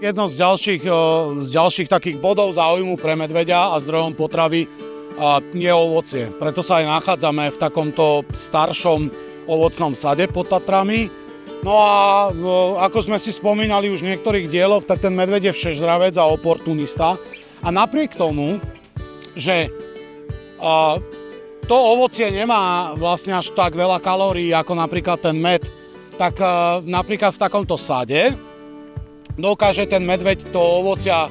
Jedno z ďalších takých bodov záujmu pre medveďa a zdrojom potravy je ovocie. Preto sa aj nachádzame v takomto staršom ovocnom sade pod Tatrami. No a ako sme si spomínali už v niektorých dieloch, tak ten medveď je všežravec a oportunista. A napriek tomu, že to ovocie nemá vlastne až tak veľa kalórií ako napríklad ten med, tak napríklad v takomto sade dokáže ten medveď to ovocia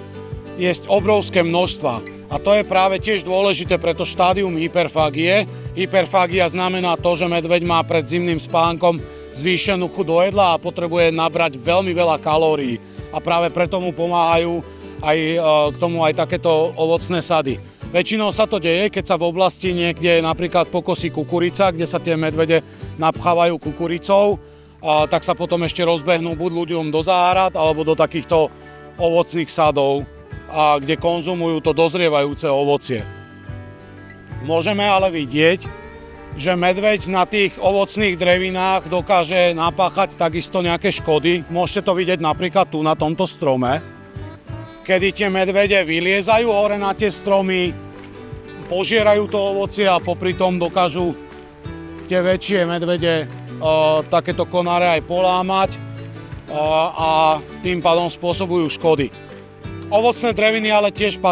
jesť obrovské množstva. A to je práve tiež dôležité pre to štádium hyperfágie. Hyperfágia znamená to, že medveď má pred zimným spánkom zvýšenú chuť do jedla a potrebuje nabrať veľmi veľa kalórií. A práve preto mu pomáhajú aj k tomu aj takéto ovocné sady. Väčšinou sa to deje, keď sa v oblasti niekde napríklad pokosí kukurica, kde sa tie medvede napchávajú kukuricou, tak sa potom ešte rozbehnú buď ľuďom do záhrad alebo do takýchto ovocných sadov, kde konzumujú to dozrievajúce ovocie. Môžeme ale vidieť, že medveď na tých ovocných drevinách dokáže napáchať takisto nejaké škody. Môžete to vidieť napríklad tu na tomto strome, kedy tie medvede vyliezajú hore na tie stromy, požierajú to ovocie a popri tom dokážu tie väčšie medvede takéto konáre aj polámať a tým pádom spôsobujú škody. Ovocné dreviny ale tiež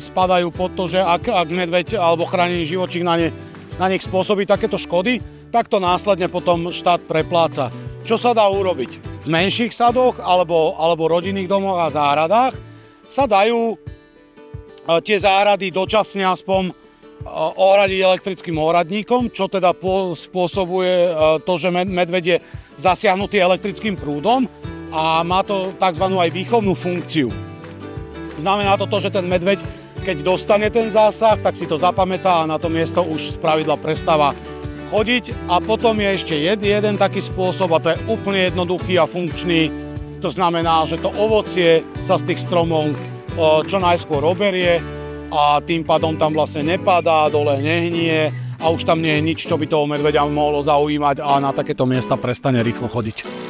spadajú pod to, že ak medveď alebo chránený živočík na nich spôsobí takéto škody, tak to následne potom štát prepláca. Čo sa dá urobiť? V menších sadoch alebo rodinných domoch a záhradách sa dajú tie záhrady dočasne aspoň ohradiť elektrickým ohradníkom, čo teda spôsobuje to, že medveď je zasiahnutý elektrickým prúdom a má to tzv. Aj výchovnú funkciu. Znamená to, že ten medveď, keď dostane ten zásah, tak si to zapamätá a na to miesto už spravidla prestáva chodiť. A potom je ešte jeden taký spôsob a to je úplne jednoduchý a funkčný. To znamená, že to ovocie sa z tých stromov čo najskôr oberie a tým pádom tam vlastne nepadá, dole nehnie a už tam nie je nič, čo by toho medveďa mohlo zaujímať a na takéto miesta prestane rýchlo chodiť.